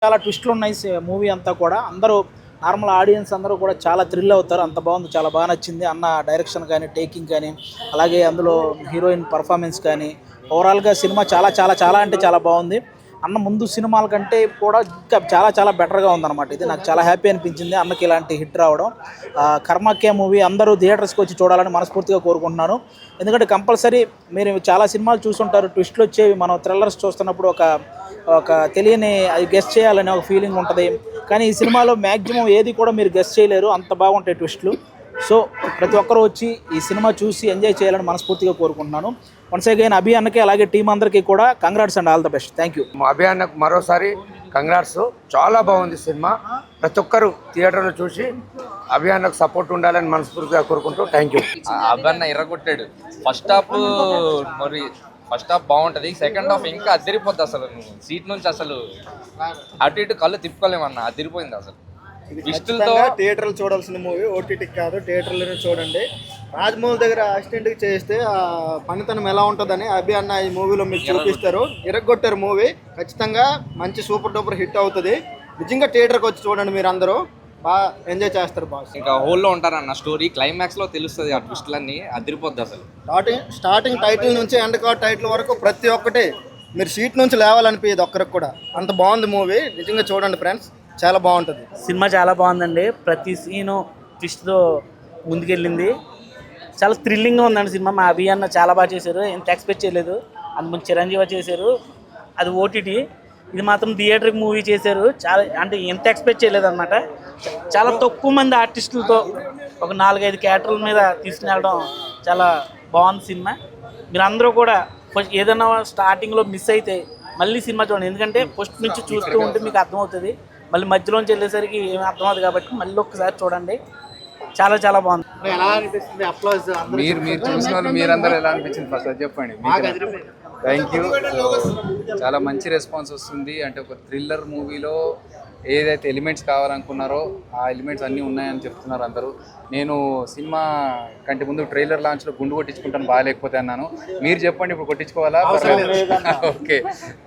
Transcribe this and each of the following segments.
చాలా ట్విస్టులు ఉన్నాయి మూవీ అంతా కూడా. అందరూ నార్మల్ ఆడియన్స్ అందరూ కూడా చాలా థ్రిల్ అవుతారు. అంత బాగుంది, చాలా బాగా నచ్చింది. అన్న డైరెక్షన్ కానీ, టేకింగ్ కానీ, అలాగే అందులో హీరోయిన్ పర్ఫార్మెన్స్ కానీ, ఓవరాల్గా సినిమా చాలా చాలా చాలా అంటే చాలా బాగుంది. అన్న ముందు సినిమాల కంటే కూడా ఇంకా చాలా చాలా బెటర్గా ఉందన్నమాట. ఇది నాకు చాలా హ్యాపీ అనిపించింది అన్నకి ఇలాంటి హిట్ రావడం. కర్మక్కే మూవీ అందరూ థియేటర్స్కి వచ్చి చూడాలని మనస్ఫూర్తిగా కోరుకుంటున్నాను. ఎందుకంటే కంపల్సరీ మీరు చాలా సినిమాలు చూస్తుంటారు, ట్విస్ట్లు వచ్చేవి. మనం థ్రిల్లర్స్ చూస్తున్నప్పుడు ఒక తెలియని అది గెస్ట్ చేయాలనే ఒక ఫీలింగ్ ఉంటుంది. కానీ ఈ సినిమాలో మ్యాక్సిమం ఏది కూడా మీరు గెస్ట్ చేయలేరు, అంత బాగుంటాయి ట్విస్ట్లు. సో ప్రతి ఒక్కరూ వచ్చి ఈ సినిమా చూసి ఎంజాయ్ చేయాలని మనస్ఫూర్తిగా కోరుకుంటున్నాను. వన్స్ అగైన్ అభి అన్నకి అలాగే టీం అందరికీ కూడా congrats and all the best. Thank you. Abhi అన్నకు మరోసారి కంగ్రాట్స్. చాలా బాగుంది సినిమా. ప్రతి ఒక్కరు థియేటర్లో చూసి అభి అన్నకు సపోర్ట్ ఉండాలని మనస్ఫూర్తిగా కోరుకుంటూ థ్యాంక్ యూ. అభి అన్న ఎర్రగొట్టాడు. ఫస్ట్ హాఫ్ బాగుంటది, సెకండ్ హాఫ్ ఇంకా అదిరిపోద్ది. అసలు సీట్ నుంచి అసలు అటు ఇటు కళ్ళు తిప్పుకోలేమన్నా, అదిరిపోయింది అసలు. థియేటర్లు చూడాల్సిన మూవీ, ఓటీటీ కాదు, థియేటర్లోనే చూడండి. రాజమౌళి దగ్గర అసిస్టెంట్కి చేస్తే ఆ పనితనం ఎలా ఉంటుందని అభి అన్న ఈ మూవీలో మీకు చూపిస్తారు. ఇరగొట్టారు మూవీ. ఖచ్చితంగా మంచి సూపర్ డూపర్ హిట్ అవుతుంది. నిజంగా థియేటర్కి వచ్చి చూడండి, మీరు అందరూ బాగా ఎంజాయ్ చేస్తారు. బాస్ ఇంకా హోల్లో ఉంటారన్న స్టోరీ క్లైమాక్స్ లో తెలుస్తుంది. ఆ ట్విస్ట్లన్నీ అదిరిపోద్ది అసలు. స్టార్టింగ్ టైటిల్ నుంచి ఎండ్ కార్డ్ టైటిల్ వరకు ప్రతి ఒక్కటి మీరు సీట్ నుంచి లేవాలనిపించదు ఒక్కరికి కూడా. అంత బాగుంది మూవీ. నిజంగా చూడండి ఫ్రెండ్స్, చాలా బాగుంటుంది సినిమా. చాలా బాగుందండి. ప్రతి సీను ట్విస్ట్తో ముందుకెళ్ళింది. చాలా థ్రిల్లింగ్గా ఉందండి సినిమా. మా అభి అన్న చాలా బాగా చేశారు. ఎంత ఎక్స్పెక్ట్ చేయలేదు. అందుకు చిరంజీవి చేశారు. అది ఓటీటీ, ఇది మాత్రం థియేటర్ మూవీ చేశారు. చాలా అంటే ఎంత ఎక్స్పెక్ట్ చేయలేదు అనమాట. చాలా తక్కువ మంది ఆర్టిస్టులతో ఒక 4-5 క్యారెక్టర్ల మీద తీసుకుని చాలా బాగుంది సినిమా. మీరు అందరూ కూడా ఏదైనా స్టార్టింగ్లో మిస్ అయితే మళ్ళీ సినిమా చూడండి. ఎందుకంటే ఫస్ట్ నుంచి చూస్తూ ఉంటే మీకు అర్థమవుతుంది. మళ్ళీ మధ్యలోంచి వెళ్ళేసరికి ఏమి అర్థమవుతుంది కాబట్టి మళ్ళీ ఒక్కసారి చూడండి. చాలా చాలా బాగుంది. మీరు చూసిన వాళ్ళు మీరందరూ ఎలా అనిపించింది ఫస్ట్ అది చెప్పండి. Thank you. చాలా మంచి రెస్పాన్స్ వస్తుంది. అంటే ఒక థ్రిల్లర్ మూవీలో ఏదైతే ఎలిమెంట్స్ కావాలనుకున్నారో ఆ ఎలిమెంట్స్ అన్నీ ఉన్నాయని చెప్తున్నారు అందరూ. నేను సినిమా కంటే ముందు ట్రైలర్ లాంచ్లో గుండు కొట్టించుకుంటాను బాగాలేకపోతే అన్నాను. మీరు చెప్పండి, ఇప్పుడు కొట్టించుకోవాలా? ఓకే,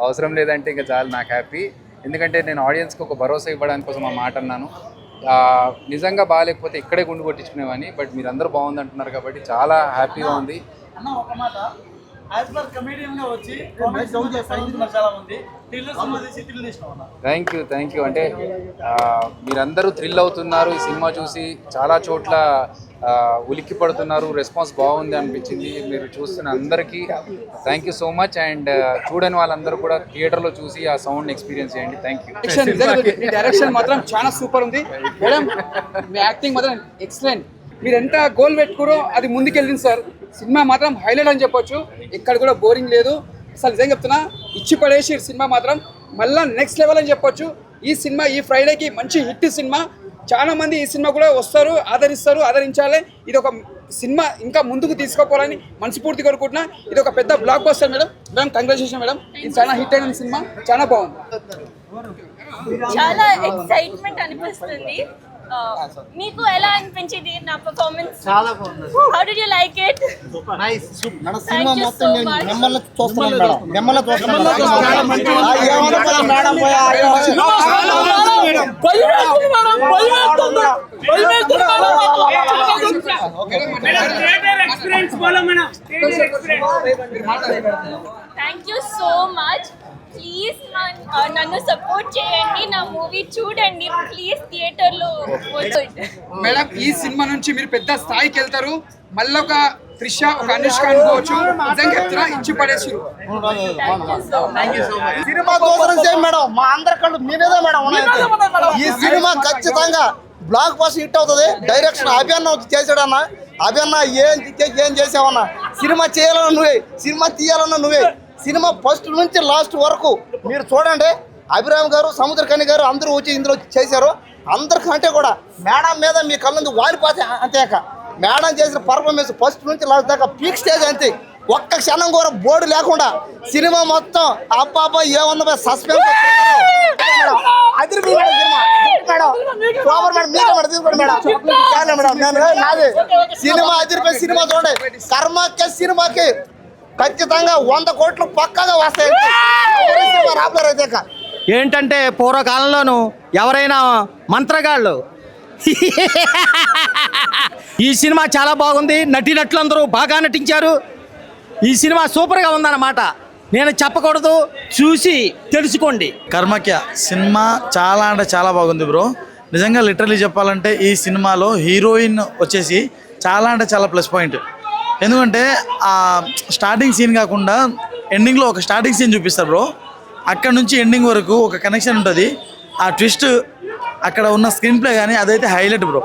అవసరం లేదంటే ఇంకా చాలా నాకు హ్యాపీ. ఎందుకంటే నేను ఆడియన్స్కి ఒక భరోసా ఇవ్వడానికి కోసం ఆ మాట అన్నాను. నిజంగా బాగాలేకపోతే ఇక్కడే గుండు కొట్టించుకునేవాడిని. బట్ మీరు అందరూ బాగుంది అంటున్నారు కాబట్టి చాలా హ్యాపీగా ఉంది. Thank you. అంటే మీరందరూ థ్రిల్ అవుతున్నారు ఈ సినిమా చూసి. చాలా చోట్ల ఉలిక్కి పడుతున్నారు. రెస్పాన్స్ బాగుంది అనిపించింది. మీరు చూస్తున్న అందరికీ thank you so much. And చూడని వాళ్ళందరూ కూడా థియేటర్లో చూసి ఆ సౌండ్ ఎక్స్పీరియన్స్ చేయండి. Thank you. డైరెక్షన్ మాత్రం చాలా సూపర్ ఉంది మేడం. మీ యాక్టింగ్ మాత్రం ఎక్సలెంట్. మీరు ఎంత గోల్ పెట్టుకోరో అది ముందుకెళ్ళింది సార్. సినిమా మాత్రం హైలైట్ అని చెప్పొచ్చు. ఎక్కడ కూడా బోరింగ్ లేదు. అసలు నిజంగా చెప్తున్నా, ఇచ్చి పడేసి సినిమా మాత్రం మళ్ళీ నెక్స్ట్ లెవెల్ అని చెప్పొచ్చు. ఈ సినిమా ఈ ఫ్రైడేకి మంచి హిట్ సినిమా. చాలా మంది ఈ సినిమా కూడా వస్తారు, ఆదరించాలి. ఇది ఒక సినిమా ఇంకా ముందుకు తీసుకోపోవాలని మనస్ఫూర్తి కోరుకుంటున్నా. ఇది ఒక పెద్ద block buster madam. Congratulation madam. ఇది చాలా హిట్ అయిన సినిమా, చాలా బాగుంది. చాలా ఎక్సైట్మెంట్ అనిపిస్తుంది. మీకు ఎలా అనిపించింది నా పర్ఫార్మెన్స్? చాలా బాగుంది. How did you like it? Nice. మన సినిమా మొత్తం నేను మిమ్మల్ని చూస్తున్నాను మేడం. మిమ్మల్ని చూస్తున్నాను. Thank you so much. Please నన్ను సపోర్ట్ చేయండి, నా మూవీ చూడండి ప్లీజ్. థియేటర్లో మేడం ఈ సినిమా నుంచి మీరు పెద్ద స్థాయికి వెళ్తారు. మళ్ళీ ఒక త్రిష, ఒక అనుష్క అనుకోవచ్చు. నిజంగా చెప్తున్నా, ఇచ్చి పడేసారు. సినిమా కోసం చేయండి మేడం. మా అందరి కళ్ళు మీ మీద మేడం ఉన్నాయి. ఈ సినిమా ఖచ్చితంగా బ్లాక్ బస్టర్ హిట్ అవుతుంది. డైరెక్షన్ అభి అన్న చేసాడన్న. అభి అన్న ఏం చేసావన్నా? సినిమా చేయాలన్నా నువ్వే, సినిమా తీయాలన్నా నువ్వే. సినిమా ఫస్ట్ నుంచి లాస్ట్ వరకు మీరు చూడండి. అభిరామ్ గారు, సముద్రకని గారు అందరూ వచ్చి ఇందులో చేశారు. అందరికంటే కూడా మేడం మీద మీ కళ్ళందు వారిపోతే అంతేక మేడం చేసిన పర్ఫార్మెన్స్ ఫస్ట్ నుంచి లాస్ట్ దాకా పీక్ స్టేజ్ అంతే. ఒక్క క్షణం కూడా బోర్డు లేకుండా సినిమా మొత్తం అబ్బాబా ఏమన్నా సస్పెన్స్. సినిమా అదిరిపోయి సినిమా చూడండి. కర్మకే సినిమాకి ఖచ్చితంగా 100 కోట్లు పక్కాగా వస్తాయి. రాబోయే ఏంటంటే పూర్వకాలంలోనూ ఎవరైనా మంత్రగాళ్ళు ఈ సినిమా చాలా బాగుంది. నటీనటులందరూ బాగా నటించారు. ఈ సినిమా సూపర్గా ఉందన్నమాట. నేను చెప్పకూడదు, చూసి తెలుసుకోండి. కర్మక్య సినిమా చాలా అంటే చాలా బాగుంది బ్రో. నిజంగా లిటరలీ చెప్పాలంటే ఈ సినిమాలో హీరోయిన్ వచ్చేసి చాలా అంటే చాలా ప్లస్ పాయింట్. ఎందుకంటే ఆ స్టార్టింగ్ సీన్ కాకుండా ఎండింగ్లో ఒక స్టార్టింగ్ సీన్ చూపిస్తారు బ్రో. అక్కడ నుంచి ఎండింగ్ వరకు ఒక కనెక్షన్ ఉంటుంది. ఆ ట్విస్ట్, అక్కడ ఉన్న స్క్రీన్ ప్లే కానీ అదైతే హైలైట్ బ్రో.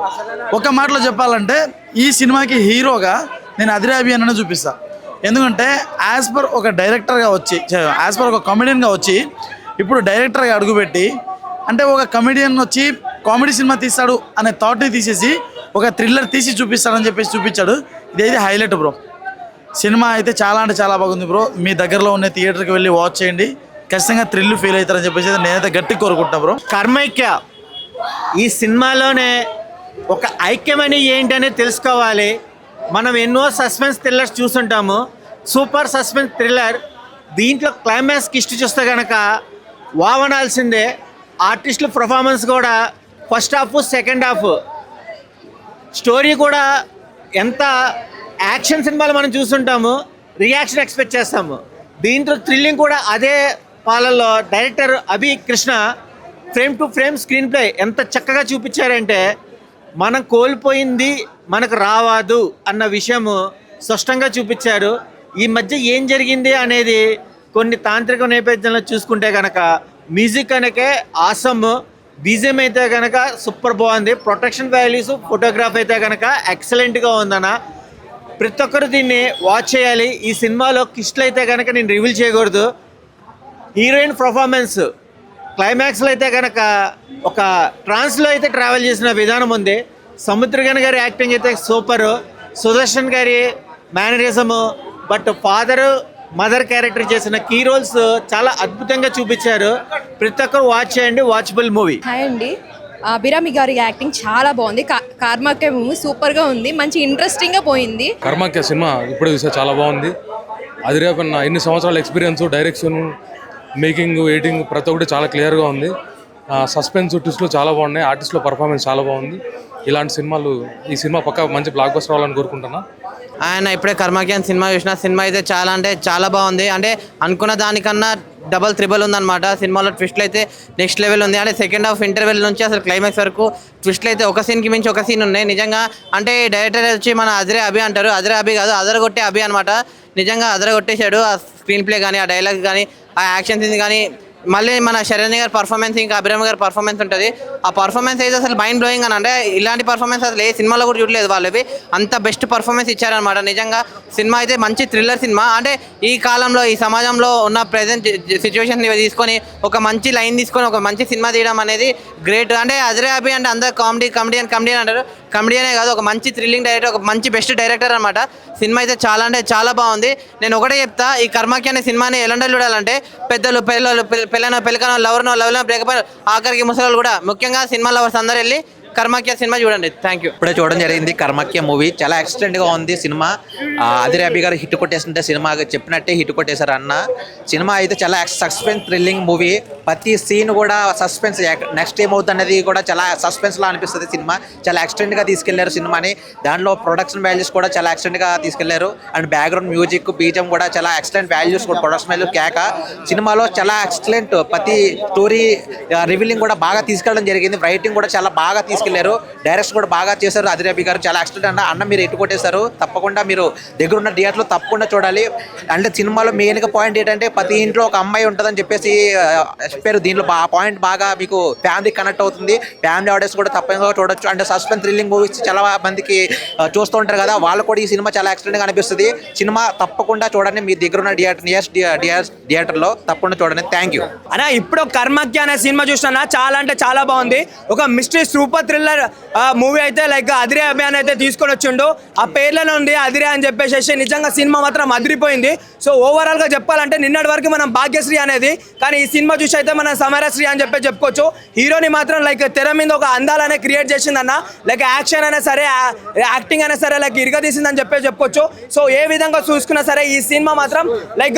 ఒక మాటలో చెప్పాలంటే ఈ సినిమాకి హీరోగా నేను అదిరే అభి అన్ననే చూపిస్తాను. ఎందుకంటే యాజ్ పర్ ఒక డైరెక్టర్గా వచ్చి, యాజ్ పర్ ఒక కామెడియన్గా వచ్చి ఇప్పుడు డైరెక్టర్గా అడుగుపెట్టి, అంటే ఒక కమెడియన్ వచ్చి కామెడీ సినిమా తీస్తాడు అనే థాట్ని తీసేసి ఒక థ్రిల్లర్ తీసి చూపిస్తాడని చెప్పేసి చూపించాడు. ఇదైతే హైలైట్ బ్రో. సినిమా అయితే చాలా అంటే చాలా బాగుంది బ్రో. మీ దగ్గరలో ఉన్న థియేటర్కి వెళ్ళి వాచ్ చేయండి, ఖచ్చితంగా థ్రిల్ ఫీల్ అవుతారని చెప్పేసి నేనైతే గట్టిగా కోరుకుంటున్నా బ్రో. కర్మైక్య ఈ సినిమాలోనే ఒక ఐక్యమని ఏంటనేది తెలుసుకోవాలి. మనం ఎన్నో సస్పెన్స్ థ్రిల్లర్స్ చూస్తుంటాము, సూపర్ సస్పెన్స్ థ్రిల్లర్. దీంట్లో క్లైమాక్స్ కిస్ట్ చూస్తే కనుక వావనాల్సిందే. ఆర్టిస్టుల పర్ఫార్మెన్స్ కూడా first half second half, story కూడా ఎంత యాక్షన్ సినిమాలు మనం చూస్తుంటాము, రియాక్షన్ ఎక్స్పెక్ట్ చేస్తాము. దీంట్లో థ్రిల్లింగ్ కూడా అదే పాలల్లో director Abhi Krishna frame to frame screen play ఎంత చక్కగా చూపించారంటే మనం కోల్పోయింది మనకు రావదు అన్న విషయము స్పష్టంగా చూపించారు. ఈ మధ్య ఏం జరిగింది అనేది కొన్ని తాంత్రిక నేపథ్యంలో చూసుకుంటే కనుక మ్యూజిక్ కనుకే ఆసమ్, బీజిఎం అయితే కనుక సూపర్ బాగుంది, ప్రొటెక్షన్ వాల్యూస్, ఫోటోగ్రాఫ్ అయితే కనుక ఎక్సలెంట్గా ఉందన్న. ప్రతి ఒక్కరు దీన్ని వాచ్ చేయాలి. ఈ సినిమాలో కిస్ట్లు అయితే కనుక నేను రివీల్ చేయకూడదు. హీరోయిన్ పర్ఫార్మెన్స్ క్లైమాక్స్లో అయితే కనుక ఒక ట్రాన్స్లో అయితే ట్రావెల్ చేసిన విధానం ఉంది. సముద్రగన్ గారి యాక్టింగ్ అయితే సూపరు, సుదర్శన్ గారి మేనరిజము, బట్ ఫాదరు మదర్ క్యారెక్టర్ చేసిన కీ రోల్స్ చాలా అద్భుతంగా చూపించారు. ప్రతి ఒక్కరు వాచ్ చేయండి, వాచబుల్ మూవీ. హాయ్ అండి, అభిరామి గారి యాక్టింగ్ చాలా బాగుంది. కార్మాక్య మూవీ సూపర్గా ఉంది, మంచి ఇంట్రెస్టింగ్గా పోయింది. కర్మాక్య సినిమా ఇప్పుడు చూసే చాలా బాగుంది. అది రేపన్న ఎన్ని సంవత్సరాల ఎక్స్పీరియన్స్, డైరెక్షన్, మేకింగ్, ఎడిటింగ్ ప్రతి ఒక్కటి చాలా క్లియర్గా ఉంది. సస్పెన్స్ ట్విస్ట్లు చాలా బాగున్నాయి. ఆర్టిస్టుల పర్ఫార్మెన్స్ చాలా బాగుంది. ఇలాంటి సినిమాలు ఈ సినిమా పక్కా మంచి బ్లాక్ బస్టర్ అవ్వాలని కోరుకుంటున్నా. ఆయన ఇప్పుడే కర్మాక్యాన్ సినిమా చూసిన. సినిమా అయితే చాలా బాగుంది. అంటే అనుకున్న దానికన్నా డబల్ త్రిబుల్ ఉందన్నమాట. సినిమాలో ట్విస్ట్లు అయితే నెక్స్ట్ లెవెల్ ఉంది. అంటే సెకండ్ హాఫ్ ఇంటర్వెల్ నుంచి అసలు క్లైమాక్స్ వరకు ట్విస్ట్లు అయితే ఒక సీన్కి మించి ఒక సీన్ ఉన్నాయి. నిజంగా అంటే డైరెక్టర్ వచ్చి మన అదిరే అభి అంటారు, అదిరే అభి కాదు అదరగొట్టే అభి అనమాట. నిజంగా అదరగొట్టేశాడు. ఆ స్క్రీన్ ప్లే కానీ, ఆ డైలాగ్ కానీ, ఆ యాక్షన్ సీన్ కానీ, మళ్ళీ మన శరణ్య గారి పర్ఫార్మెన్స్, ఇంకా అభిరామ్ గారి పర్ఫార్మెన్స్ ఉంటుంది. ఆ పర్ఫార్మెన్స్ అయితే అసలు మైండ్ బ్లోయింగ్ అని. అంటే ఇలాంటి పర్ఫార్మెన్స్ అసలు ఏ సినిమాలో కూడా చూడలేదు వాళ్ళవి. అంత బెస్ట్ పర్ఫార్మెన్స్ ఇచ్చారనమాట. నిజంగా సినిమా అయితే మంచి థ్రిల్లర్ సినిమా. అంటే ఈ కాలంలో, ఈ సమాజంలో ఉన్న ప్రెజెంట్ సిచ్యువేషన్ తీసుకొని ఒక మంచి లైన్ తీసుకొని ఒక మంచి సినిమా తీయడం అనేది గ్రేట్. అంటే అదిరే అభి అంటే అందరు కమెడియన్ అంటారు. కమెడియనే కాదు, ఒక మంచి థ్రిల్లింగ్ డైరెక్టర్, ఒక మంచి బెస్ట్ డైరెక్టర్ అనమాట. సినిమా అయితే చాలా అంటే చాలా బాగుంది. నేను ఒకటే చెప్తా, ఈ కర్మాక్య అనే సినిమాని ఎలాంటి చూడాలంటే పెద్దలు, పెళ్ళికనో, లవర్నో బ్రేకప్, ఆఖరికి ముసలి కూడా, ముఖ్యంగా సినిమా లవర్స్ అందరూ వెళ్ళి కర్మాక్య సినిమా చూడండి. Thank you. ఇప్పుడే చూడడం జరిగింది కర్మాక్య మూవీ. చాలా ఎక్సలెంట్గా ఉంది సినిమా. అదిరే అభి గారు హిట్ కొట్టేస్తుంటే సినిమా చెప్పినట్టే హిట్ కొట్టేశారు అన్న. సినిమా అయితే చాలా సస్పెన్స్ థ్రిల్లింగ్ మూవీ. ప్రతి సీన్ కూడా సస్పెన్స్, నెక్స్ట్ ఏమవుతుంది అనేది కూడా చాలా సస్పెన్స్లో అనిపిస్తుంది. సినిమా చాలా ఎక్స్టెంట్గా తీసుకెళ్లారు సినిమాని. దాంట్లో ప్రొడక్షన్ వాల్యూస్ కూడా చాలా ఎక్స్టెంట్గా తీసుకెళ్లారు. అండ్ బ్యాక్గ్రౌండ్ మ్యూజిక్, బీజం కూడా చాలా ఎక్సలెంట్ వాల్యూస్ కూడా, ప్రొడక్షన్ వాల్యూస్ కేక. సినిమాలో చాలా ఎక్సలెంట్, ప్రతి స్టోరీ రివీలింగ్ కూడా బాగా తీసుకెళ్ళడం జరిగింది. రైటింగ్ కూడా చాలా బాగా తీసుకెళ్లారు. డైరెక్షన్ కూడా బాగా చేశారు అదిరే అభి గారు. చాలా ఎక్సలెంట్ అన్న మీరు ఎట్టు కొట్టేశారు. తప్పకుండా మీరు దగ్గర ఉన్న థియేటర్లో తప్పకుండా చూడాలి. అంటే సినిమాలో మెయిన్గా పాయింట్ ఏంటంటే ప్రతి ఇంట్లో ఒక అమ్మాయి ఉంటుందని చెప్పేసి చెప్పారు. దీంట్లో ఆ పాయింట్ బాగా మీకు ఫ్యామిలీ కనెక్ట్ అవుతుంది. ఫ్యామిలీ ఆడియన్స్ కూడా తప్పకుండా చూడొచ్చు. అంటే సస్పెన్స్ థ్రిల్లింగ్ మూవీస్ చాలా మందికి చూస్తూ ఉంటారు కదా, వాళ్ళు కూడా ఈ సినిమా చాలా ఎక్సలెంట్గా అనిపిస్తుంది. సినిమా తప్పకుండా చూడండి. మీ దగ్గర ఉన్న థియేటర్లో తప్పకుండా చూడండి. థ్యాంక్ యూ అన్న. ఇప్పుడు కర్మాక్య అనే సినిమా చూసినా చాలా అంటే చాలా బాగుంది. ఒక మిస్టరీ సూపర్ థ్రిల్లర్ మూవీ అయితే లైక్ అదిరే అభి అని అయితే తీసుకొని వచ్చిండు. ఆ పేర్లలో ఉంది అదిరే అని చెప్పేసి. నిజంగా సినిమా మాత్రం అదిరిపోయింది. సో ఓవరాల్గా చెప్పాలంటే నిన్నటి వరకు మనం భాగ్యశ్రీ అనేది, కానీ ఈ సినిమా చూసి అయితే అయితే మన సమరశ్రీ అని చెప్పుకోవచ్చు. హీరోని మాత్రం లైక్ తెర మీద ఒక అందాలనే క్రియేట్ చేసిందన్న. లైక్ యాక్షన్ అయినా సరే, యాక్టింగ్ అయినా సరే లైక్ ఇరగదీసిందని చెప్పుకోవచ్చు. సో ఏ విధంగా చూసుకున్నా సరే ఈ సినిమా మాత్రం లైక్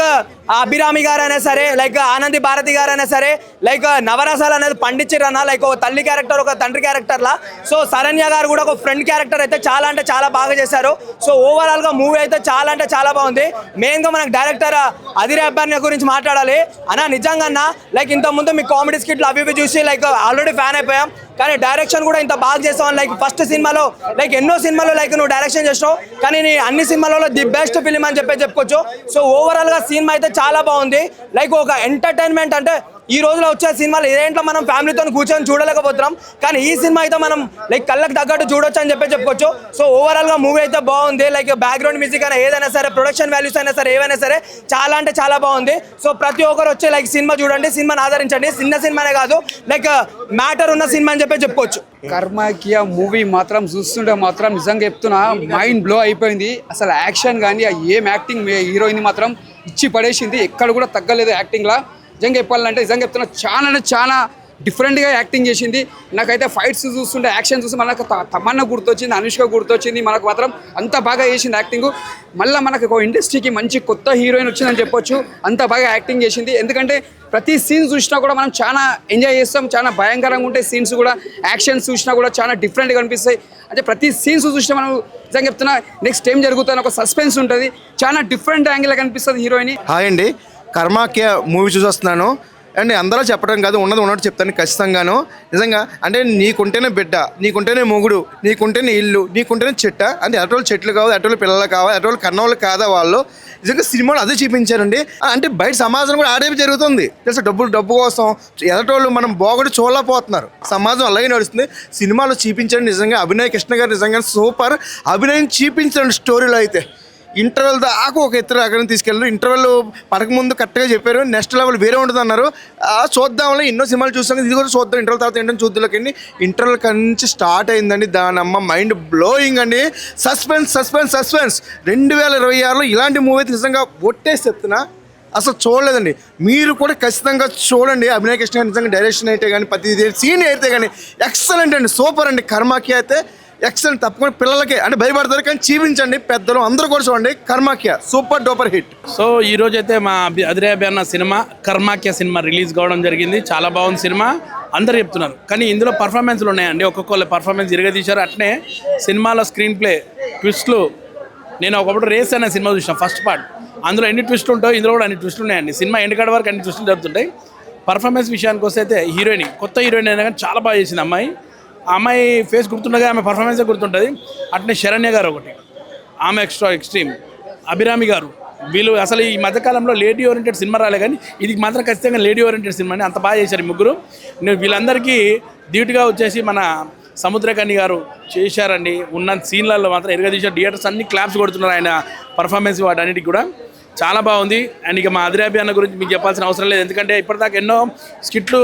అభిరామి గారు అయినా సరే, లైక్ ఆనంది భారతి గారు అయినా సరే, లైక్ నవరసాలు అనేది పండించారన్న. లైక్ ఒక తల్లి క్యారెక్టర్, ఒక తండ్రి క్యారెక్టర్లా. సో శరణ్య గారు కూడా ఒక ఫ్రెండ్ క్యారెక్టర్ అయితే చాలా అంటే చాలా బాగా చేశారు. సో ఓవరాల్ గా మూవీ అయితే చాలా అంటే చాలా బాగుంది. మెయిన్ గా మనకు డైరెక్టర్ అదిరే అబ్బాయి గురించి మాట్లాడాలి అన్న. నిజంగా అన్న లైక్ ఇంత ముందు మీ కామెడీ స్కిట్లు అవి ఇవి చూసి లైక్ ఆల్రెడీ ఫ్యాన్ అయిపోయాం, కానీ డైరెక్షన్ కూడా ఇంత బాగా చేస్తావు. లైక్ ఫస్ట్ సినిమాలో లైక్ ఎన్నో సినిమాలో లైక్ నువ్వు డైరెక్షన్ చేసావు, కానీ నీ అన్ని సినిమాలలో ది బెస్ట్ ఫిలిం అని చెప్పుకోవచ్చు. సో ఓవరాల్ గా సినిమా అయితే చాలా బాగుంది. లైక్ ఒక ఎంటర్టైన్మెంట్ అంటే ఈ రోజులో వచ్చే సినిమాలు ఏదేంట్లో మనం ఫ్యామిలీతో కూర్చొని చూడలేకపోతున్నాం, కానీ ఈ సినిమా అయితే మనం లైక్ కళ్ళకి తగ్గట్టు చూడొచ్చు అని చెప్పుకోవచ్చు. సో ఓవరాల్ గా మూవీ అయితే బాగుంది. లైక్ బ్యాక్గ్రౌండ్ మ్యూజిక్ అయినా ఏదైనా సరే, ప్రొడక్షన్ వాల్యూస్ అయినా సరే, ఏవైనా సరే చాలా అంటే చాలా బాగుంది. సో ప్రతి ఒక్కరు వచ్చి లైక్ సినిమా చూడండి, సినిమాని ఆదరించండి. చిన్న సినిమానే కాదు, లైక్ మ్యాటర్ ఉన్న సినిమా అని చెప్పుకోవచ్చు. కర్మాకియా మూవీ మాత్రం చూస్తుంటే మాత్రం నిజంగా చెప్తున్నా మైండ్ బ్లో అయిపోయింది. అసలు యాక్షన్ కానీ ఏం యాక్టింగ్ హీరోయిన్ మాత్రం ఇచ్చి పడేసింది, ఎక్కడ కూడా తగ్గలేదు యాక్టింగ్లా. నిజంగా చెప్పాలంటే నిజంగా చెప్తున్నా చాలా అంటే చాలా డిఫరెంట్గా యాక్టింగ్ చేసింది. నాకైతే ఫైట్స్ చూస్తుంటే, యాక్షన్ చూస్తే మనకు తమన్నా గుర్తొచ్చింది, అనుష్క గుర్తొచ్చింది. మనకు మాత్రం అంత బాగా చేసింది యాక్టింగ్. మళ్ళీ మనకు ఒక ఇండస్ట్రీకి మంచి కొత్త హీరోయిన్ వచ్చిందని చెప్పొచ్చు, అంత బాగా యాక్టింగ్ చేసింది. ఎందుకంటే ప్రతి సీన్ చూసినా కూడా మనం చాలా ఎంజాయ్ చేస్తాం, చాలా భయంకరంగా ఉంటాయి సీన్స్ కూడా. యాక్షన్స్ చూసినా కూడా చాలా డిఫరెంట్గా కనిపిస్తాయి. అంటే ప్రతి సీన్స్ చూసినా మనం నిజంగా చెప్తున్నా నెక్స్ట్ ఏం జరుగుతుందని ఒక సస్పెన్స్ ఉంటుంది. చాలా డిఫరెంట్ యాంగిల్ కనిపిస్తుంది హీరోయిన్. హాయ్ అండి, కర్మాకియా మూవీ చూసి వస్తున్నాను అండ్ అందరూ చెప్పడం కాదు, ఉన్నది ఉన్నట్టు చెప్తాను ఖచ్చితంగాను. నిజంగా అంటే నీకుంటేనే బిడ్డ, నీకుంటేనే మొగుడు, నీకుంటేనే ఇల్లు, నీకుంటేనే చెట్ట అంటే ఎటోళ్ళు చెట్లు కావాలి, ఎటోళ్ళు పిల్లలు కావాలి, ఎటోళ్ళు కన్నోళ్ళు కాదా వాళ్ళు. నిజంగా సినిమాలో అదే చూపించారండి. అంటే బయట సమాజం కూడా ఆడే జరుగుతుంది తెలుసా, డబ్బు కోసం ఎదటోళ్ళు మనం బాగుండి చూడలేకపోతున్నారు. సమాజం అలాగే నడుస్తుంది. సినిమాలో చూపించండి. నిజంగా అభినయ్ కృష్ణ గారు నిజంగా సూపర్ అభినయం చూపించండి. స్టోరీలో అయితే ఇంటర్వెల్ దాకా ఒక ఇద్దరు అక్కడ తీసుకెళ్ళారు. ఇంటర్వెల్ పడక ముందు కరెక్ట్గా చెప్పారు, నెక్స్ట్ లెవెల్ వేరే ఉంటుంది అన్నారు. చూద్దాంలో ఎన్నో సినిమాలు చూస్తాం, ఇది కూడా చూద్దాం. ఇంటర్వెల్ తర్వాత ఏంటని చూద్దాంలోకి ఇంటర్వెల్ నుంచి స్టార్ట్ అయిందండి. దానమ్మ మైండ్ బ్లోయింగ్ అండి. సస్పెన్స్ 2026లో ఇలాంటి మూవీ అయితే నిజంగా ఒట్టేసి చెప్తున్నా అసలు చూడలేదండి. మీరు కూడా ఖచ్చితంగా చూడండి. అభినయ్ కృష్ణ నిజంగా డైరెక్షన్ అయితే కానీ, ప్రతి సీన్ అయితే కానీ ఎక్సలెంట్ అండి, సూపర్ అండి. కర్మాకియా అయితే ఎక్సలెంట్. తప్పకుండా పిల్లలకి అంటే భయపడతారు కానీ చూపించండి, పెద్దలు అందరూ కూడా చూడండి. కర్మాకియా సూపర్ డూపర్ హిట్. సో ఈ రోజు అయితే మా అదిరే అభి అన్న సినిమా కర్మాకియా సినిమా రిలీజ్ కావడం జరిగింది. చాలా బాగుంది సినిమా, అందరు చెప్తున్నారు. కానీ ఇందులో పర్ఫార్మెన్స్లు ఉన్నాయండి, ఒక్కొక్కళ్ళ పర్ఫార్మెన్స్ ఇరగదీశారు. అట్నే సినిమాలో స్క్రీన్ ప్లే, ట్విస్ట్లు. నేను ఒకప్పుడు రేస్ అనే సినిమా చూసాను ఫస్ట్ పార్ట్, అందులో ఎన్ని ట్విస్ట్లు ఉంటాయో ఇందులో కూడా అన్ని ట్విస్ట్లు ఉన్నాయండి. సినిమా ఎండ్ వరకు అన్ని ట్విస్టులు జరుగుతుంటాయి. పర్ఫార్మెన్స్ విషయానికి వస్తే అయితే హీరోయిన్, కొత్త హీరోయిన్ అయినా కానీ చాలా బాగా చేసింది అమ్మాయి. ఆ అమ్మాయి ఫేస్ గుర్తుండగా ఆమె పర్ఫార్మెన్సే గుర్తుంటుంది. అట్నే శరణ్య గారు ఒకటి, ఆమె ఎక్స్ట్రీమ్. అభిరామి గారు, వీళ్ళు అసలు ఈ మధ్యకాలంలో లేడీ ఓరియంటెడ్ సినిమా రాలే, కానీ ఇది మాత్రం ఖచ్చితంగా లేడీ ఓరియంటెడ్ సినిమా అని అంత బాగా చేశారు ఈ ముగ్గురు. వీళ్ళందరికీ ధీటుగా వచ్చేసి మన సముద్రకని గారు చేశారండి. ఉన్న సీన్లలో మాత్రం ఎరగదీశారు. థియేటర్స్ అన్ని క్లాప్స్ కొడుతున్నారు ఆయన పర్ఫార్మెన్స్ వాటన్నిటికి కూడా. చాలా బాగుంది. అండ్ ఇక మా అదిరే అభి అన్న గురించి మీకు చెప్పాల్సిన అవసరం లేదు, ఎందుకంటే ఇప్పటిదాకా ఎన్నో స్కిట్లు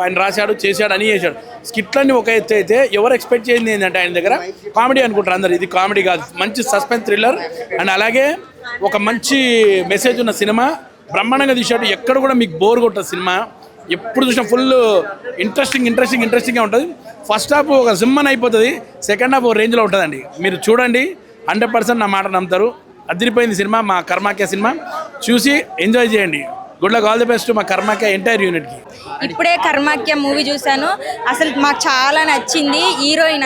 ఆయన రాశాడు, చేశాడు, అని చేశాడు. స్కిట్లన్నీ ఒక ఎత్తు అయితే ఎవరు ఎక్స్పెక్ట్ చేయింది ఏంటంటే ఆయన దగ్గర కామెడీ అనుకుంటారు అందరు. ఇది కామెడీ కాదు, మంచి సస్పెన్స్ థ్రిల్లర్ అండ్ అలాగే ఒక మంచి మెసేజ్ ఉన్న సినిమా. బ్రహ్మాండంగా తీశాడు, ఎక్కడ కూడా మీకు బోర్ కొట్టదు సినిమా. ఎప్పుడు చూసినా ఫుల్ ఇంట్రెస్టింగ్గా ఉంటుంది. ఫస్ట్ హాఫ్ ఒక జిమ్మన్ అయిపోతుంది, సెకండ్ హాఫ్ ఒక రేంజ్లో ఉంటుందండి. మీరు చూడండి, 100% నా మాట నమ్ముతారు. అదిరిపోయింది సినిమా, మా కర్మాకియా సినిమా. చూసి ఎంజాయ్ చేయండి. Good luck, all the best మా కర్మాకియా ఎంటైర్ యూనిట్కి. ఇప్పుడే కర్మాకియా మూవీ చూశాను, అసలు మాకు చాలా నచ్చింది. హీరోయిన్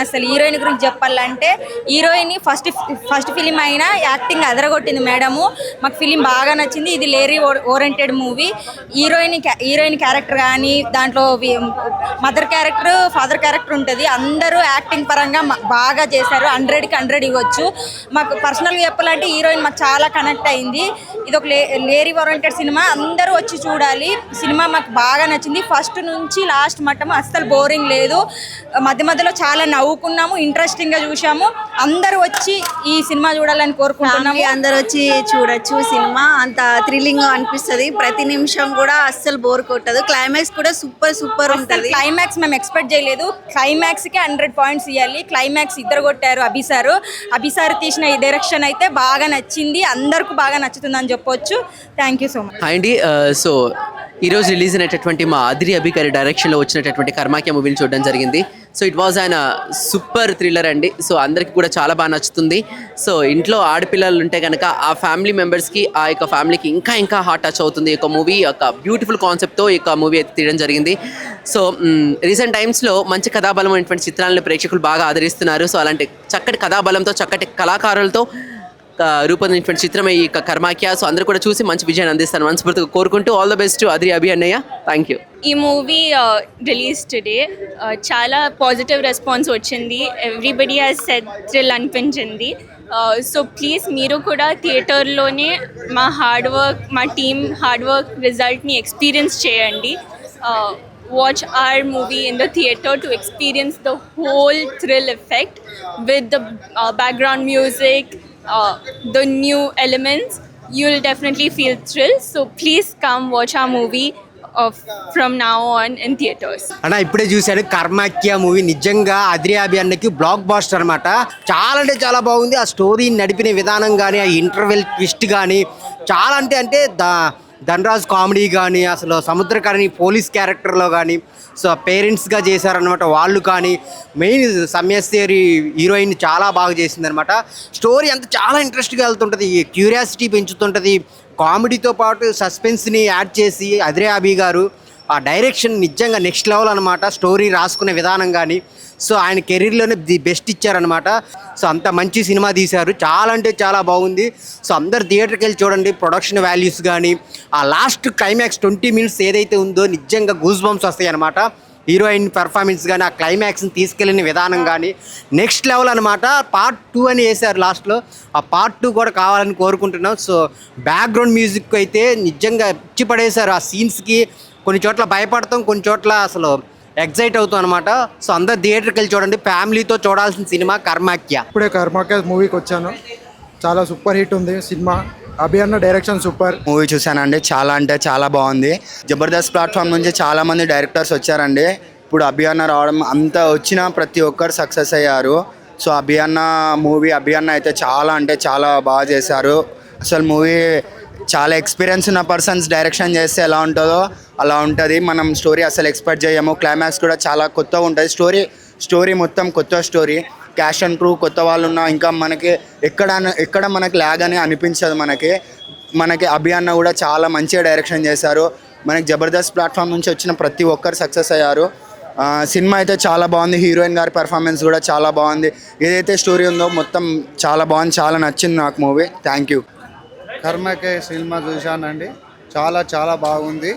గురించి చెప్పాలంటే హీరోయిన్ ఫస్ట్ ఫిలిం అయినా యాక్టింగ్ అదరగొట్టింది మేడము. మాకు ఫిలిం బాగా నచ్చింది. ఇది lady oriented movie. Heroine character కానీ, దాంట్లో మదర్ క్యారెక్టర్, ఫాదర్ క్యారెక్టర్ ఉంటుంది. అందరూ యాక్టింగ్ పరంగా బాగా చేశారు. 100కి 100 ఇవ్వచ్చు. మాకు పర్సనల్గా చెప్పాలంటే హీరోయిన్ మాకు చాలా కనెక్ట్ అయింది. ఇది ఒక లేడీ ఓరియంటెడ్ సినిమా, అందరూ వచ్చి చూడాలి. సినిమా మాకు బాగా నచ్చింది. ఫస్ట్ నుంచి లాస్ట్ మట్టము అస్సలు బోరింగ్ లేదు. మధ్యలో చాలా నవ్వుకున్నాము, ఇంట్రెస్టింగ్గా చూసాము. అందరూ వచ్చి ఈ సినిమా చూడాలని కోరుకుంటున్నాము. అందరూ వచ్చి చూడొచ్చు. సినిమా అంత థ్రిల్లింగ్ అనిపిస్తుంది. ప్రతి నిమిషం కూడా అస్సలు బోర్ కొట్టదు. క్లైమాక్స్ కూడా సూపర్ ఉంటుంది. క్లైమాక్స్ మేము ఎక్స్పెక్ట్ చేయలేదు. క్లైమాక్స్కి 100 పాయింట్స్ ఇవ్వాలి. క్లైమాక్స్ ఇద్దరు కొట్టారు. అభిసారు తీసిన ఈ డైరెక్షన్ అయితే బాగా నచ్చింది, అందరికీ బాగా నచ్చుతుందని చెప్పొచ్చు. Thank you so much. అండి, సో ఈరోజు రిలీజ్ అయినటువంటి మా అదిరి అభి గారి డైరెక్షన్లో వచ్చినటువంటి కర్మాక్య మూవీని చూడడం జరిగింది. సో ఇట్ వాజ్ ఆయన సూపర్ థ్రిల్లర్ అండి. సో అందరికీ కూడా చాలా బాగా నచ్చుతుంది. సో ఇంట్లో ఆడపిల్లలు ఉంటే కనుక ఆ ఫ్యామిలీ మెంబర్స్కి, ఆ యొక్క ఫ్యామిలీకి ఇంకా హార్ట్ టచ్ అవుతుంది. ఈ యొక్క మూవీ ఒక బ్యూటిఫుల్ కాన్సెప్ట్తో ఈ యొక్క మూవీ అయితే తీయడం జరిగింది. సో రీసెంట్ టైమ్స్లో మంచి కథాబలం అనేటువంటి చిత్రాలను ప్రేక్షకులు బాగా ఆదరిస్తున్నారు. సో అలాంటి చక్కటి కథాబలంతో, చక్కటి కళాకారులతో రూపొందించినటువంటి చిత్రమే ఈ కర్మాక్య. సో అందరూ కూడా చూసి మంచి విజయాన్ని అందిస్తాను మనస్ఫూర్తిగా కోరుకుంటూ ఆల్ ద బెస్ట్ అదిరి అభి అన్నయ్య. Thank you. ఈ మూవీ రిలీజ్ టుడే చాలా పాజిటివ్ రెస్పాన్స్ వచ్చింది. ఎవ్రీబడి హ్యాస్ సెడ్ థ్రిల్ అనిపించింది. సో ప్లీజ్ మీరు కూడా థియేటర్లోనే మా టీమ్ హార్డ్ వర్క్ రిజల్ట్ని ఎక్స్పీరియన్స్ చేయండి. Watch our movie in the theater to experience the whole thrill effect with the background music, the new elements. You'll definitely feel thrilled. So please come watch our movie from now on in theaters. అన్న ఇప్పుడే చూశాను కర్మాక్య movie. నిజంగా అదిరి అభి అన్నకి black buster అనమాట. చాలా అంటే చాలా బాగుంది. ఆ స్టోరీ నడిపిన విధానం కానీ, ఆ ఇంటర్వెల్ ట్విస్ట్ కానీ చాలా అంటే ధనరాజ్ కామెడీ కానీ, అసలు సముద్రకరణి పోలీస్ క్యారెక్టర్లో కానీ, సో పేరెంట్స్గా చేశారనమాట వాళ్ళు కానీ, మెయిన్ సమ్యశ్రీ హీరోయిన్ చాలా బాగా చేసిందనమాట. స్టోరీ అంతా చాలా ఇంట్రెస్ట్గా వెళ్తుంటుంది, క్యూరియాసిటీ పెంచుతుంటుంది. కామెడీతో పాటు సస్పెన్స్ని యాడ్ చేసి అదిరి అభి గారు ఆ డైరెక్షన్ నిజంగా నెక్స్ట్ లెవెల్ అనమాట. స్టోరీ రాసుకునే విధానం కానీ, సో ఆయన కెరీర్లోనే ది బెస్ట్ ఇచ్చారనమాట. సో అంత మంచి సినిమా తీశారు. చాలా అంటే చాలా బాగుంది. సో అందరు థియేటర్కి వెళ్ళి చూడండి. ప్రొడక్షన్ వాల్యూస్ కానీ, ఆ లాస్ట్ క్లైమాక్స్ 20 minutes ఏదైతే ఉందో నిజంగా గూస్ బంప్స్ వస్తాయి అనమాట. హీరోయిన్ పెర్ఫార్మెన్స్ కానీ, ఆ క్లైమాక్స్ని తీసుకెళ్ళిన విధానం కానీ నెక్స్ట్ లెవెల్ అనమాట. పార్ట్ 2 అని వేశారు లాస్ట్లో. ఆ పార్ట్ 2 కూడా కావాలని కోరుకుంటున్నాం. సో బ్యాక్గ్రౌండ్ మ్యూజిక్ అయితే నిజంగా ఇచ్చి పడేశారు. ఆ సీన్స్కి కొన్ని చోట్ల భయపడతాం, కొన్ని చోట్ల అసలు ఎగ్జైట్ అవుతాం అనమాట. సో అందరు థియేటర్కి వెళ్ళి చూడండి. ఫ్యామిలీతో చూడాల్సిన సినిమా కర్మాక్య. ఇప్పుడే కర్మాక్య మూవీకి వచ్చాను. చాలా సూపర్ హిట్ ఉంది సినిమా. అభి అన్న డైరెక్షన్ సూపర్. మూవీ చూసానండి. చాలా అంటే చాలా బాగుంది. జబర్దస్త్ ప్లాట్ఫామ్ నుంచి చాలా మంది డైరెక్టర్స్ వచ్చారండి. ఇప్పుడు అభి అన్న రావడం, అంత వచ్చిన ప్రతి ఒక్కరు సక్సెస్ అయ్యారు. సో అభి అన్న మూవీ, అభి అన్న అయితే చాలా అంటే చాలా బాగా చేశారు. అసలు మూవీ చాలా ఎక్స్పీరియన్స్ ఉన్న పర్సన్స్ డైరెక్షన్ చేస్తే ఎలా ఉంటుందో అలా ఉంటుంది. మనం స్టోరీ అసలు ఎక్స్పెక్ట్ చేయము. క్లైమాక్స్ కూడా చాలా కొత్తగా ఉంటుంది. స్టోరీ మొత్తం కొత్త స్టోరీ. క్యాష్ అండ్ క్రూ కొత్త వాళ్ళు ఉన్నా ఇంకా మనకి ఎక్కడ మనకి ల్యాగ్ అని అనిపించదు. మనకి అభి అన్న కూడా చాలా మంచిగా డైరెక్షన్ చేశారు. మనకి జబర్దస్త్ ప్లాట్ఫామ్ నుంచి వచ్చిన ప్రతి ఒక్కరు సక్సెస్ అయ్యారు. సినిమా అయితే చాలా బాగుంది. హీరోయిన్ గారి పెర్ఫార్మెన్స్ కూడా చాలా బాగుంది. ఏదైతే స్టోరీ ఉందో మొత్తం చాలా బాగుంది. చాలా నచ్చింది నాకు మూవీ. Thank you. కర్మాక్య సినిమా చూశానండి. చాలా బాగుంది.